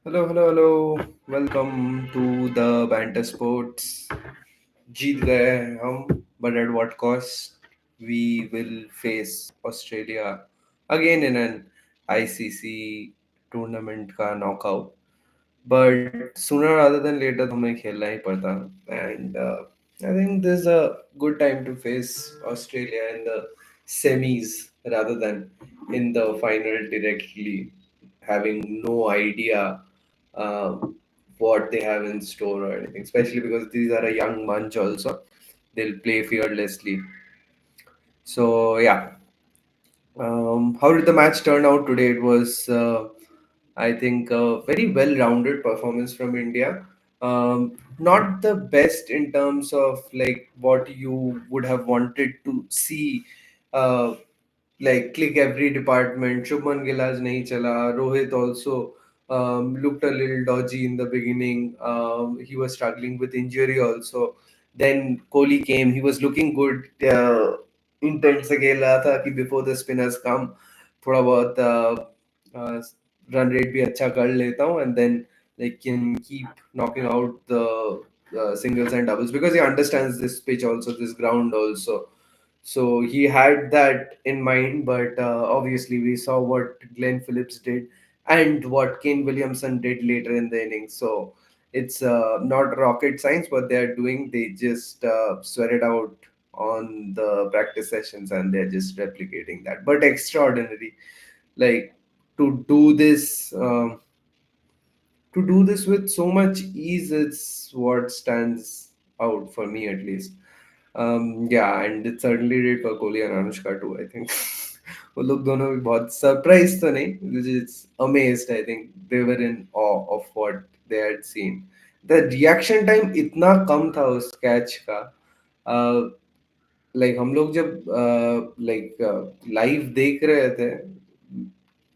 Hello hello hello. Welcome to the banter sports. जीत गए हैं हम, but at what cost? We will face Australia again in an ICC tournament का knockout. But sooner rather than later तो हमें खेलना ही पड़ता। And I think this a good time to face Australia in the semis rather than in the final directly, having no idea uh, what they have in store or anything, especially because these are a young bunch also. They'll play fearlessly. So yeah, how did the match turn out today? It was, I think, a very well-rounded performance from India. Not the best in terms of like what you would have wanted to see, uh, like click every department. Shubman Gil's nahi chala. Rohit also looked a little dodgy in the beginning. He was struggling with injury also. Then Kohli came. He was looking good. Intent से खेल रहा था कि before the spinners come, थोड़ा बहुत run rate भी अच्छा कर लेता हूँ, and then like can keep knocking out the singles and doubles because he understands this pitch also, this ground also. So he had that in mind, but obviously we saw what Glenn Phillips did and what Kane Williamson did later in the innings. So it's not rocket science what they are doing. They just sweat it out on the practice sessions and they're just replicating that. But extraordinary, like to do this. To do this with so much ease, it's what stands out for me at least. Yeah, and it certainly did for Kohli and Anushka too, I think. वो लोग दोनों भी बहुत surprise तो नहीं, just amazed. I think they were in awe of what they had seen. The reaction time इतना कम था उस कैच का. लाइक हम लोग जब लाइक लाइव देख रहे थे,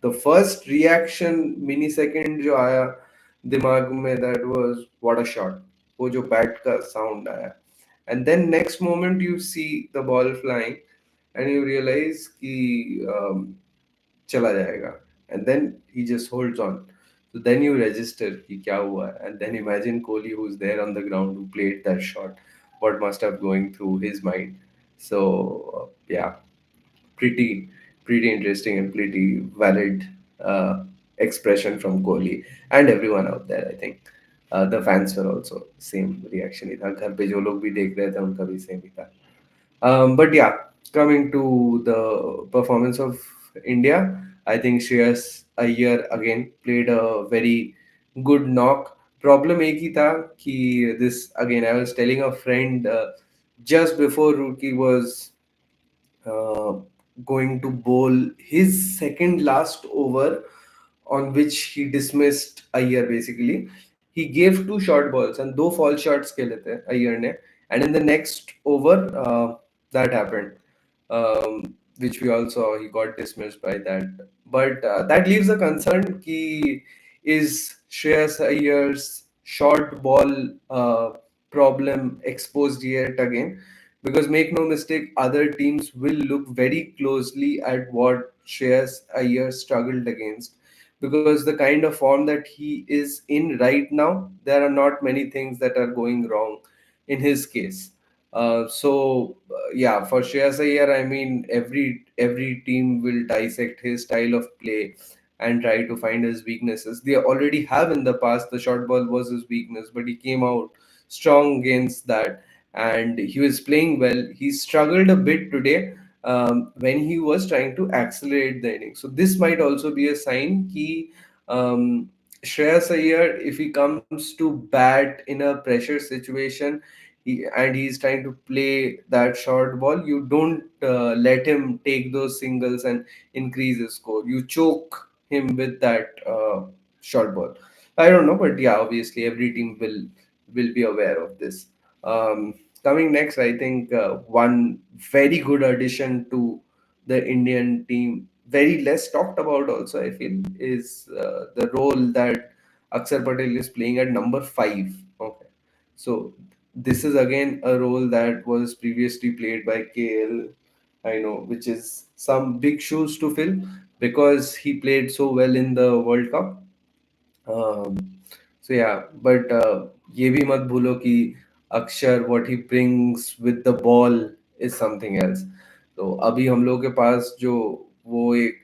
the first reaction mini second जो आया दिमाग में, that was what a shot. वो जो बैट का साउंड आया, and then next moment you see the ball flying and you realize कि चला जाएगा, and then he just holds on. So then you register कि क्या हुआ, and then imagine Kohli who's there on the ground who played that shot, what must have going through his mind. So yeah, pretty pretty interesting and pretty valid expression from Kohli and everyone out there. I think the fans were also same reaction ही था, घर पे जो लोग भी देख रहे थे उनका भी same ही था. But yeah, coming to the performance of India, I think Shreyas Iyer again played a very good knock. Problem एक ही था कि this again I was telling a friend just before Rookie was uh, going to bowl his second last over, on which he dismissed Iyer basically. He gave two short balls and दो fall shots खेले थे Iyer ने, and in the next over that happened, which we all saw. He got dismissed by that, but that leaves a concern कि is Shreyas Iyer's short ball problem exposed yet again? Because make no mistake, other teams will look very closely at what Shreyas Iyer struggled against. Because the kind of form that he is in right now, there are not many things that are going wrong in his case. Yeah, for Shreyas Iyer, I mean, every team will dissect his style of play and try to find his weaknesses. They already have in the past. The short ball was his weakness, but he came out strong against that, and he was playing well. He struggled a bit today when he was trying to accelerate the inning. So this might also be a sign that Shreyas Iyer, if he comes to bat in a pressure situation, and he's trying to play that short ball, you don't let him take those singles and increase his score. You choke him with that short ball. I don't know, but yeah, obviously every team will be aware of this. Coming next, I think one very good addition to the Indian team, very less talked about also, I feel, is the role that Akshar Patel is playing at number 5. Okay. So this is again a role that was previously played by KL, I know, which is some big shoes to fill because he played so well in the World Cup. Um, so yeah, but ये भी मत भूलो कि अक्षर what he brings with the ball is something else. तो अभी हम लोग के पास जो वो एक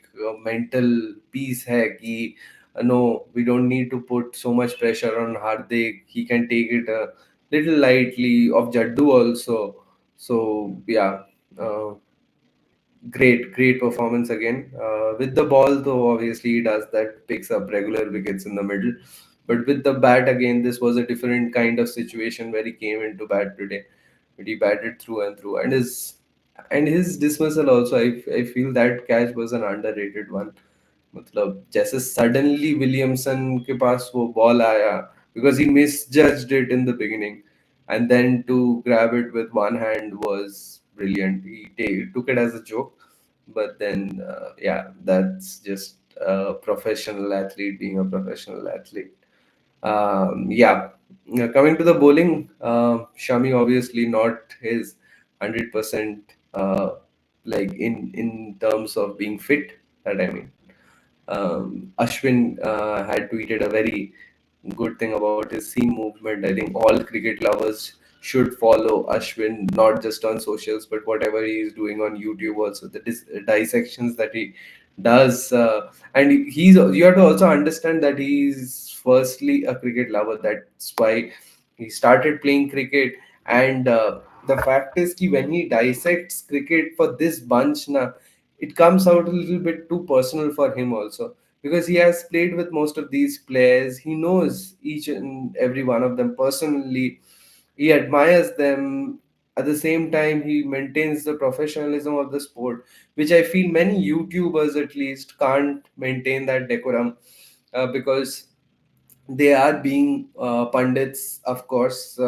mental peace है कि no, we don't need to put so much pressure on Hardik. He can take it a little lightly of Jaddu also. So yeah, uh, great performance again. With the ball, though, obviously he does that, picks up regular wickets in the middle. But with the bat again, this was a different kind of situation where he came into bat today. But he batted through and through, and his dismissal also. I feel that catch was an underrated one. मतलब जैसे suddenly Williamson के पास वो ball आया, because he misjudged it in the beginning, and then to grab it with one hand was brilliant. Took it as a joke, but then yeah, that's just a professional athlete being a professional athlete. Yeah. Coming to the bowling, Shami obviously not his 100%, like in terms of being fit. That I mean, Ashwin had tweeted a very good thing about his seam movement. I think all cricket lovers should follow Ashwin, not just on socials, but whatever he is doing on YouTube also. The dissections that he does, and you have to also understand that he's firstly a cricket lover. That's why he started playing cricket, and the fact is that when he dissects cricket for this bunch, na, it comes out a little bit too personal for him also, because he has played with most of these players. He knows each and every one of them personally. He admires them. At the same time, he maintains the professionalism of the sport, which I feel many YouTubers at least can't maintain that decorum, because they are being pundits, of course,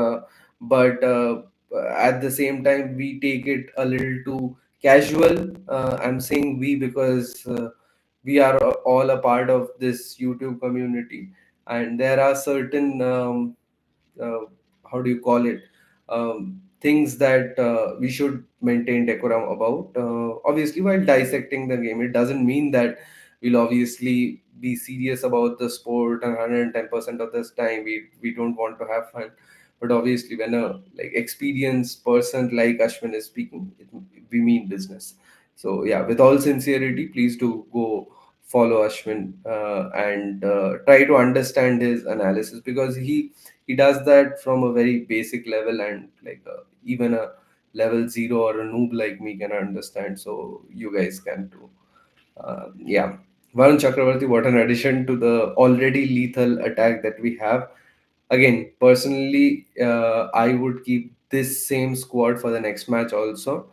but at the same time, we take it a little too casual. I'm saying we because we are all a part of this YouTube community, and there are certain uh, how do you call it, things that we should maintain decorum about. Obviously, while dissecting the game, it doesn't mean that we'll obviously be serious about the sport and 110% of this time we don't want to have fun. But obviously, when a like experienced person like Ashwin is speaking, we mean business. So yeah, with all sincerity, please do go follow Ashwin, and try to understand his analysis, because he does that from a very basic level, and like even a level zero or a noob like me can understand. So you guys can too. Yeah. Varun Chakravarti, what an addition to the already lethal attack that we have. Again, personally, I would keep this same squad for the next match also,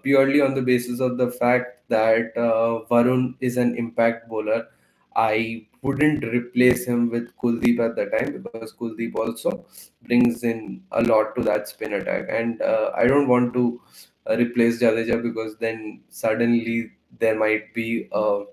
purely on the basis of the fact that Varun is an impact bowler. I wouldn't replace him with Kuldeep at the time, because Kuldeep also brings in a lot to that spin attack, and I don't want to replace Jadeja, because then suddenly there might be a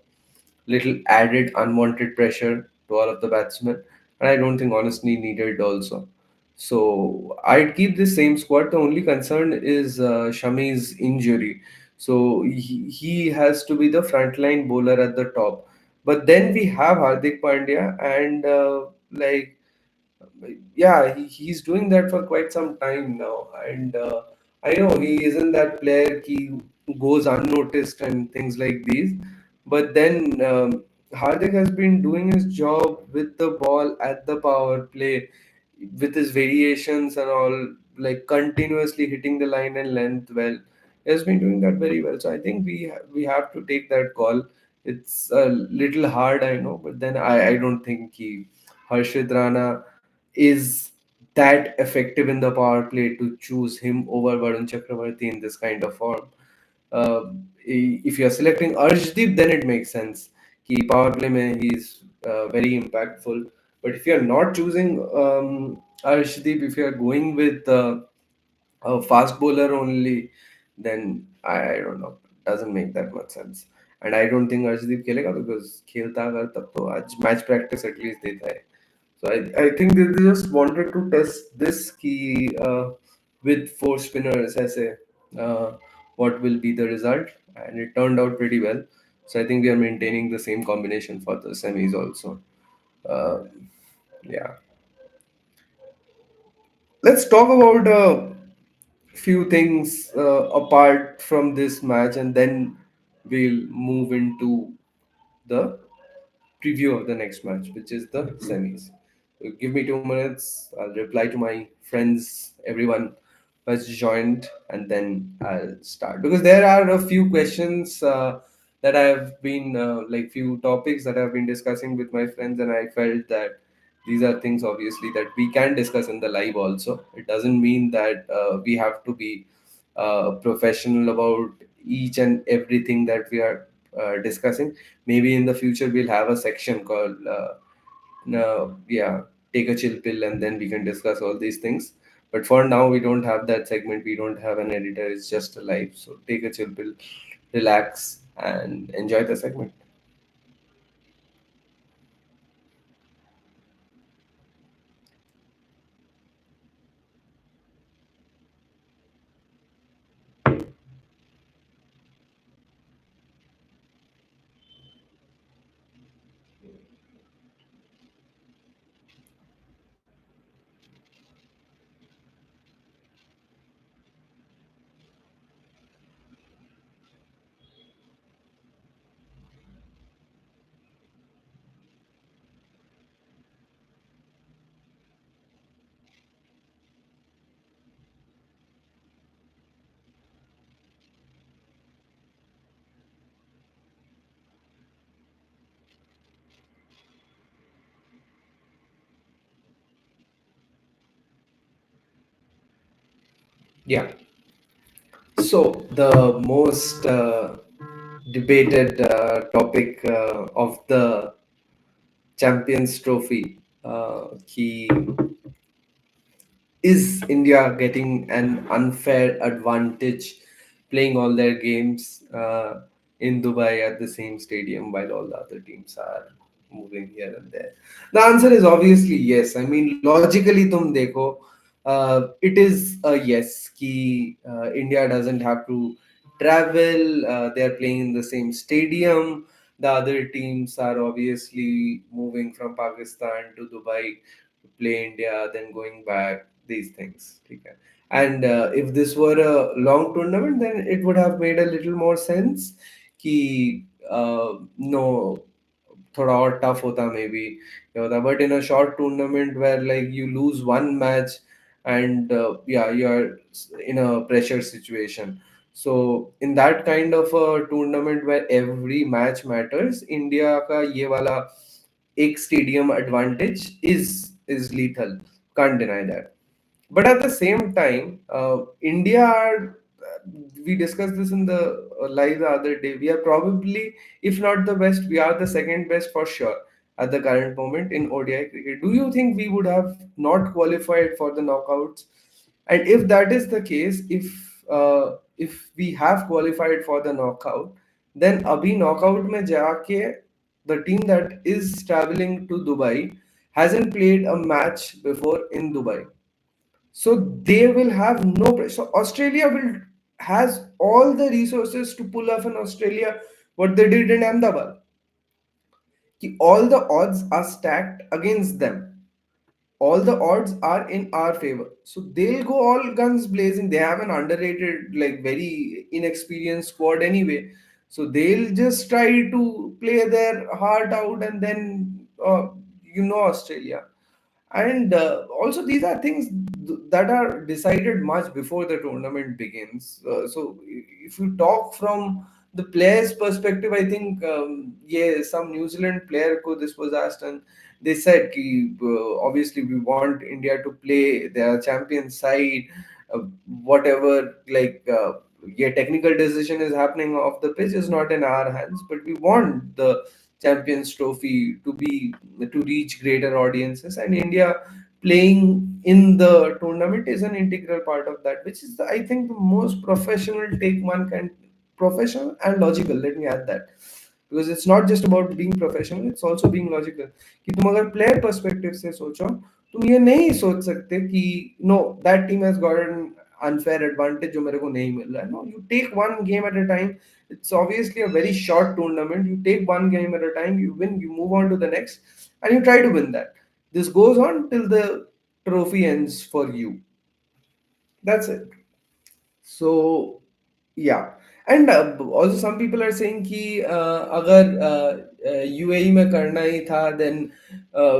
little added unwanted pressure to all of the batsmen, and I don't think honestly needed also. So I'd keep the same squad. The only concern is Shami's injury. So he has to be the frontline bowler at the top. But then we have Hardik Pandya, and yeah, he's doing that for quite some time now, and I know he isn't that player he goes unnoticed and things like these, but then Hardik has been doing his job with the ball at the power play, with his variations and all, like continuously hitting the line and length well. He has been doing that very well, so I think we have to take that call. It's a little hard, I know, but then I don't think Harshit Rana is that effective in the power play to choose him over Varun Chakravarti in this kind of form. If you're selecting Arshdeep, then it makes sense. Ki power play mein he's very impactful. But if you're not choosing Arshdeep, if you're going with a fast bowler only, then I don't know. Doesn't make that much sense. And I don't think Arshdeep खेलेगा, because खेलता अगर तब तो आज match practice at least देता है. So I think they just wanted to test this key, with four spinners as a, what will be the result, and it turned out pretty well. So I think we are maintaining the same combination for the semis also. Uh, yeah, let's talk about a few things apart from this match, and then we'll move into the preview of the next match, which is the semis. So give me 2 minutes. I'll reply to my friends, everyone who has joined, and then I'll start. Because there are a few questions that I've been, like, few topics that I've been discussing with my friends, and I felt that these are things obviously that we can discuss in the live also. It doesn't mean that we have to be professional about each and everything that we are discussing. Maybe in the future we'll have a section called no, yeah, take a chill pill, and then we can discuss all these things. But for now, we don't have that segment. We don't have an editor. It's just a live. So take a chill pill, relax, and enjoy the segment. Yeah. So the most debated topic of the Champions Trophy, key, is India getting an unfair advantage playing all their games in Dubai at the same stadium while all the other teams are moving here and there? The answer is obviously yes. I mean, logically, tum dekho, it is a yes. Ki India doesn't have to travel. They are playing in the same stadium. The other teams are obviously moving from Pakistan to Dubai to play India, then going back, these things. Okay. And if this were a long tournament, then it would have made a little more sense. Ki no, थोड़ा और tough होता maybe ये होता, but in a short tournament where like you lose one match and yeah, you're in a pressure situation. So in that kind of a tournament where every match matters, India का ये वाला एक stadium advantage is lethal. Can't deny that. But at the same time, India are, we discussed this in the live the other day. We are probably, if not the best, we are the second best for sure at the current moment in ODI cricket. Do you think we would have not qualified for the knockouts? And if that is the case, if we have qualified for the knockout, then abhi knockout mein jaake the team that is traveling to Dubai hasn't played a match before in Dubai, so they will have no pressure. So Australia will has all the resources to pull off in Australia what they did in Ahmedabad. Ki all the odds are stacked against them. All the odds are in our favor. So they'll go all guns blazing. They have an underrated, like very inexperienced squad anyway. So they'll just try to play their heart out, and then Australia. And also these are things that are decided much before the tournament begins. So if you talk from the players perspective, I think yeah, some New Zealand player ko this was asked, and they said ki, obviously we want India to play their champion side, uh, whatever, like yeah, technical decision is happening off the pitch is not in our hands, but we want the Champions Trophy to be, to reach greater audiences, and India playing in the tournament is an integral part of that, which is I think the most professional take one can, professional and logical. Let me add that, because it's not just about being professional, it's also being logical. कि तुम अगर player perspective से सोचो, तुम ये नहीं सोच सकते कि no, that team has gotten unfair advantage जो मेरे को नहीं मिल रहा है. No, you take one game at a time. It's obviously a very short tournament. You take one game at a time, you win, you move on to the next, and you try to win that. This goes on till the trophy ends for you. That's it. So yeah, and also some people are saying कि अगर UAE में करना ही था, then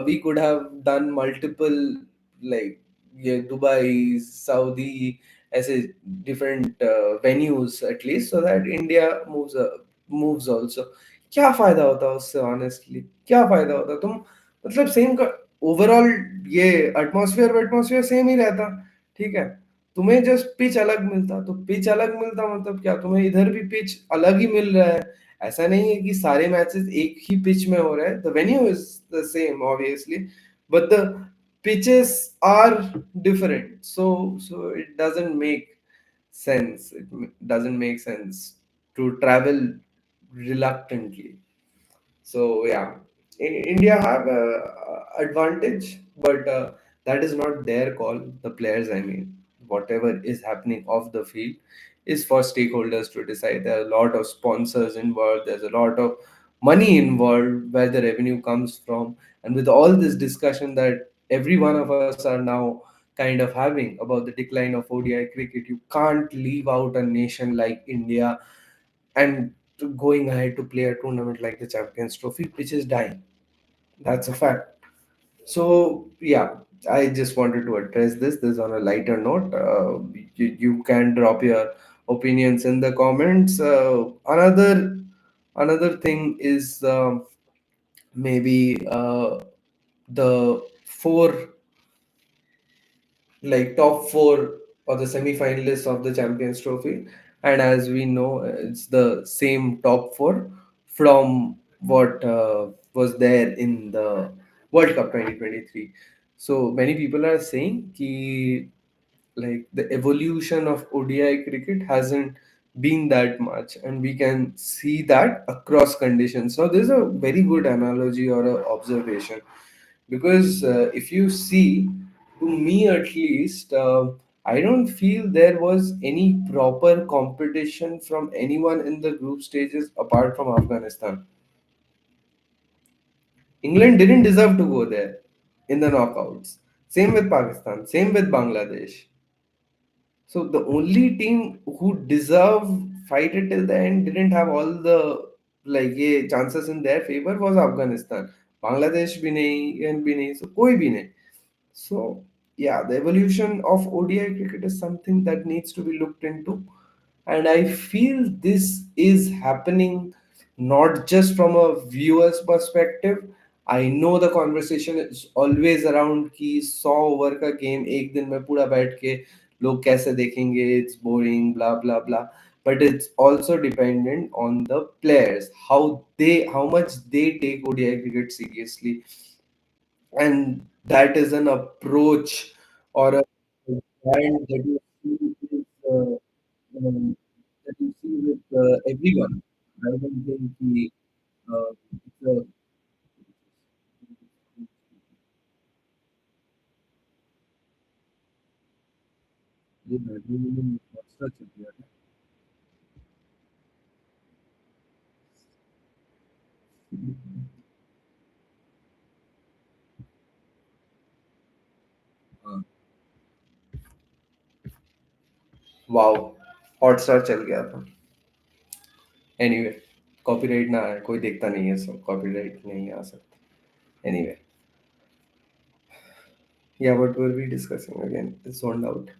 we could have done multiple, like ये Dubai, Saudi, ऐसे different venues at least, so that India moves also. क्या फायदा होता उससे, honestly क्या फायदा होता? तुम मतलब सेम का ओवरऑल ये एटमॉस्फेयर सेम ही रहता, ठीक है. तुम्हें जस्ट पिच अलग मिलता, तो पिच अलग मिलता मतलब क्या, तुम्हें इधर भी पिच अलग ही मिल रहा है. ऐसा नहीं है कि सारे मैचेस एक ही पिच में हो रहे हैं. The venue is the same obviously, but the pitches are different, so it doesn't make sense. Doesn't make sense to travel reluctantly. So yeah, India have a advantage, but that is not their call. The players, I mean, whatever is happening off the field is for stakeholders to decide. There are a lot of sponsors involved. There's a lot of money involved where the revenue comes from, and with all this discussion that every one of us are now kind of having about the decline of ODI cricket, you can't leave out a nation like India and going ahead to play a tournament like the Champions Trophy, which is dying. That's a fact. So yeah, I just wanted to address this on a lighter note. You can drop your opinions in the comments. Another thing is maybe the four, like top four or the semi-finalists of the Champions Trophy, and as we know, it's the same top four from what was there in the World Cup 2023. So many people are saying ki, like the evolution of ODI cricket hasn't been that much, and we can see that across conditions. Now, this is a very good analogy or a observation, because if you see, to me at least, I don't feel there was any proper competition from anyone in the group stages apart from Afghanistan. England didn't deserve to go there in the knockouts. Same with Pakistan, same with Bangladesh. So the only team who deserve fight it till the end didn't have all the like ये chances in their favor was Afghanistan. Bangladesh भी नहीं, England भी नहीं, so कोई भी नहीं. So, yeah, the evolution of ODI cricket is something that needs to be looked into. And I feel this is happening not just from a viewer's perspective. I know the conversation is always around कि 100 over का game एक दिन में पूरा बैठ के लोग कैसे देखेंगे, it's boring, blah blah blah. But it's also dependent on the players, how much they take ODI cricket seriously, and that is an approach or a brand that you see with, that you see with everyone. I don't think it's a ये badminton में अच्छा चल गया है. हाँ. Wow, Hotstar चल गया था. एनीवे, कॉपीराइट ना आए, कोई देखता नहीं है, सब कॉपीराइट नहीं आ सकता. Anyway, yeah what were we discussing again, it's zoned out.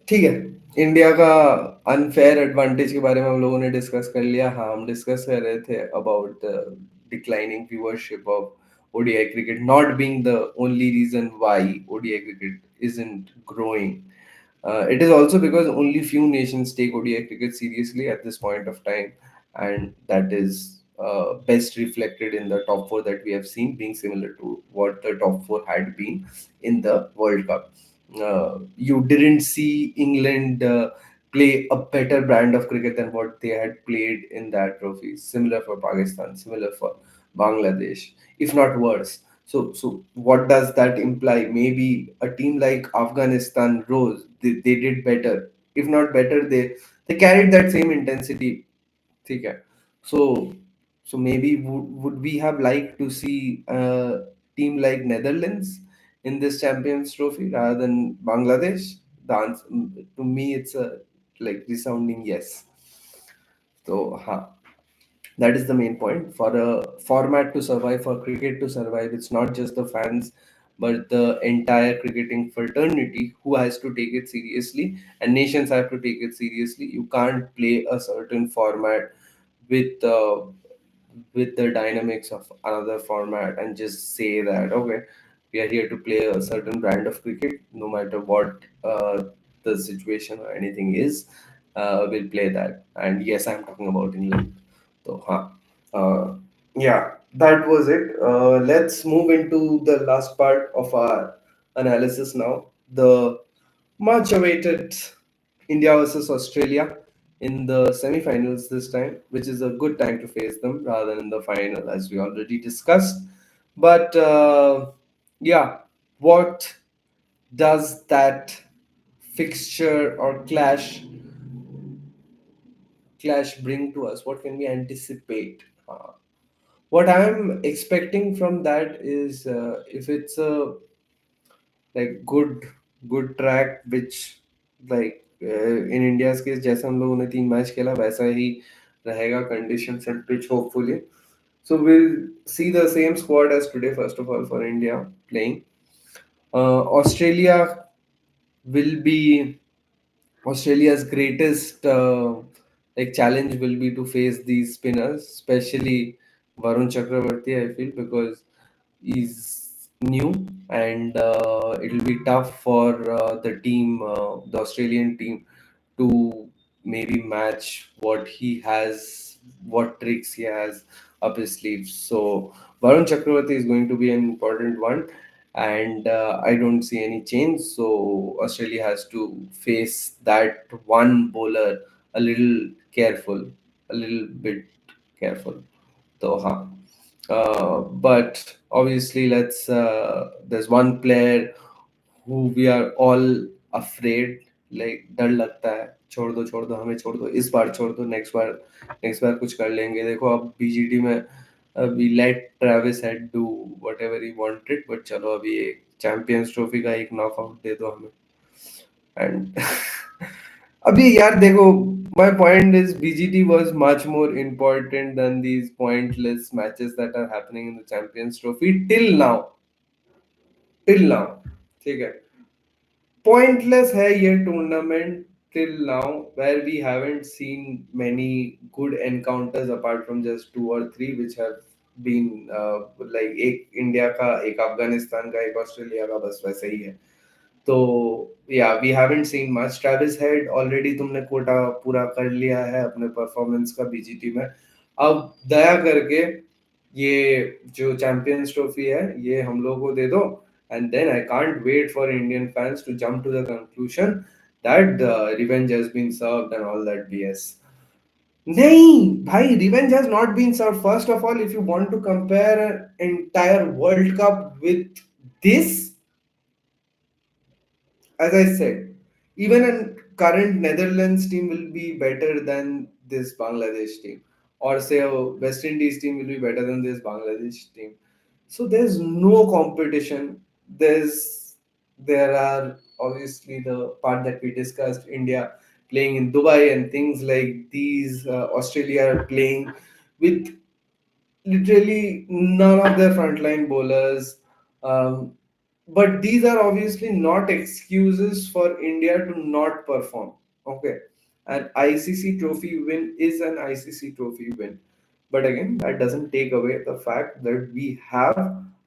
ठीक है. इंडिया का अनफेयर एडवांटेज के बारे में हम लोगों ने डिस्कस कर लिया. हाँ, हम डिस्कस कर रहे थे about the declining viewership of ODI cricket not being the only reason why ODI cricket isn't growing. It is also because only few nations take ODI cricket seriously at this point of time, and that is best reflected in the top four that we have seen, being similar to what the top four had been in the World Cup. You didn't see England play a better brand of cricket than what they had played in that trophy. Similar for Pakistan, similar for Bangladesh, if not worse. So what does that imply? Maybe a team like Afghanistan rose, they did better. If not better, they carried that same intensity. ठीक है. So so maybe would we have liked to see a team like Netherlands in this Champions Trophy rather than Bangladesh? The answer, to me, it's a like resounding yes. So, that is the main point. For a format to survive, for cricket to survive, it's not just the fans, but the entire cricketing fraternity who has to take it seriously, and nations have to take it seriously. You can't play a certain format with with the dynamics of another format and just say that okay, we are here to play a certain brand of cricket, no matter what the situation or anything is, we'll play that. And yes, I'm talking about England. So yeah, that was it. Let's move into the last part of our analysis now, the much awaited India versus Australia in the semi-finals this time, which is a good time to face them rather than in the final, as we already discussed. But yeah, what does that fixture or clash bring to us? What can we anticipate? What I'm expecting from that is if it's a like good track which like in India's case जैसे हम लोगों ने 3 match खेला वैसा ही रहेगा conditions and pitch hopefully. So we'll see the same squad as today first of all for India playing. Australia will be Australia's greatest like challenge will be to face these spinners, especially Varun Chakravarti. I feel because he's new and it'll be tough for the Australian team, to maybe match what he has, what tricks he has up his sleeves. So Varun Chakravarti is going to be an important one, and I don't see any change. So Australia has to face that one bowler a little careful, a little bit careful. So, but obviously, let's. There's one player who we are all afraid, like डर लगता है, छोड़ दो हमें, छोड़ दो इस बार, छोड़ दो नेक्स्ट बार कुछ कर लेंगे. देखो अब बीजीटी में we let Travis Head do whatever he wanted, but चलो अभी एक चैंपियंस ट्रॉफी का एक नॉकआउट दे दो हमें. एंड अभी यार देखो, my point is BGT was much more important than these pointless matches that are happening in the Champions Trophy till now. ठीक है, pointless है ये tournament till now, where we haven't seen many good encounters apart from just two or three which have been like एक India का, एक अफगानिस्तान का, एक Australia का, बस वैसे ही है. तो yeah we haven't seen much. Travis Head already तुमने कोटा पूरा कर लिया है अपने परफॉर्मेंस का बीजीटी में. अब दया करके ये जो चैंपियंस ट्रॉफी है ये हम लोगों को दे दो, and then I can't wait for Indian fans to jump to the conclusion that the revenge has been served and all that BS. नहीं भाई, revenge has not been served. First of all, if you want to compare entire world cup with this, as I said, even a current Netherlands team will be better than this Bangladesh team, or say a West Indies team will be better than this Bangladesh team. So there's no competition. There are obviously the part that we discussed, India playing in Dubai and things like these. Australia are playing with literally none of their frontline bowlers. Um, but these are obviously not excuses for India to not perform. Okay. An ICC trophy win is an ICC trophy win. But again, that doesn't take away the fact that we have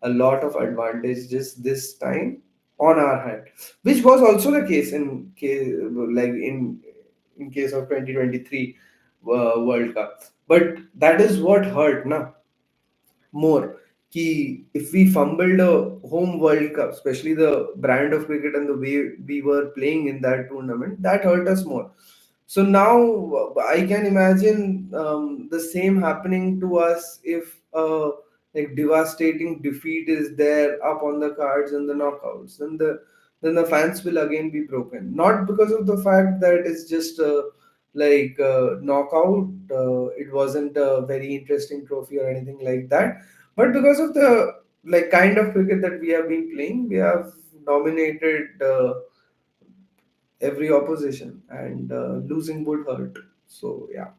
a lot of advantages this time on our hand, which was also the case in case like in case of 2023 World Cup. But that is what hurt, na, more. कि if we fumbled a home World Cup, especially the brand of cricket and the way we were playing in that tournament, that hurt us more. So now I can imagine the same happening to us if like devastating defeat is there up on the cards in the knockouts, then the fans will again be broken. Not because of the fact that it's just knockout. It wasn't a very interesting trophy or anything like that, but because of the like kind of cricket that we have been playing, we have dominated every opposition, and losing would hurt. So yeah.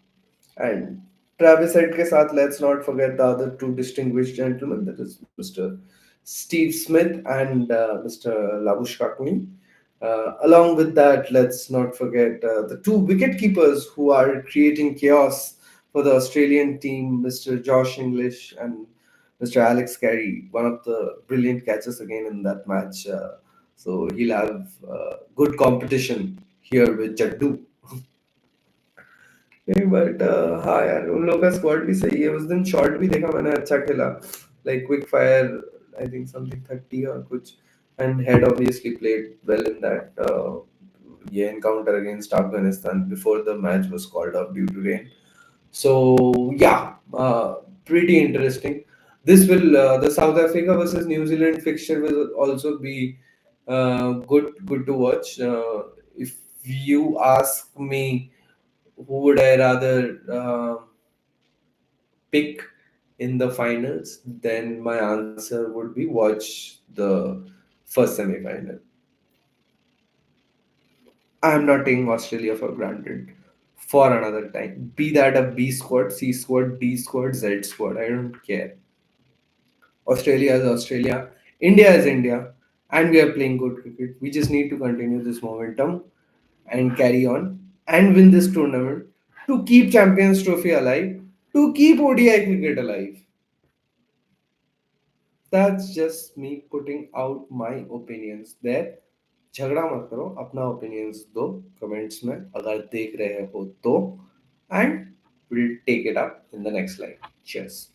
And Travis Head के साथ let's not forget the other two distinguished gentlemen, that is Mr. Steve Smith and Mr. Labush Kakni. Along with that, let's not forget the two wicket keepers who are creating chaos for the Australian team, Mr. Josh English and Mr. Alex Carey. One of the brilliant catches again in that match. So he'll have good competition here with Jaddu. नहीं but हाँ यार उन लोगों का squad भी सही है. उस दिन शॉट भी देखा मैंने, अच्छा खेला, like quick fire, I think something 30 और कुछ. And head obviously played well in that ये encounter against Afghanistan before the match was called off due to rain. So yeah, pretty interesting. This will the South Africa versus New Zealand fixture will also be good to watch. If you ask me, who would I rather pick in the finals, then my answer would be watch the first semi-final. I'm not taking Australia for granted for another time. Be that a B squad, C squad, D squad, Z squad. I don't care. Australia is Australia. India is India. And we are playing good cricket. We just need to continue this momentum and carry on and win this tournament to keep Champions Trophy alive, to keep ODI cricket alive. That's just me putting out my opinions there. झगड़ा मत करो, अपना opinions दो comments में अगर देख रहे हो तो, and we'll take it up in the next slide. Cheers.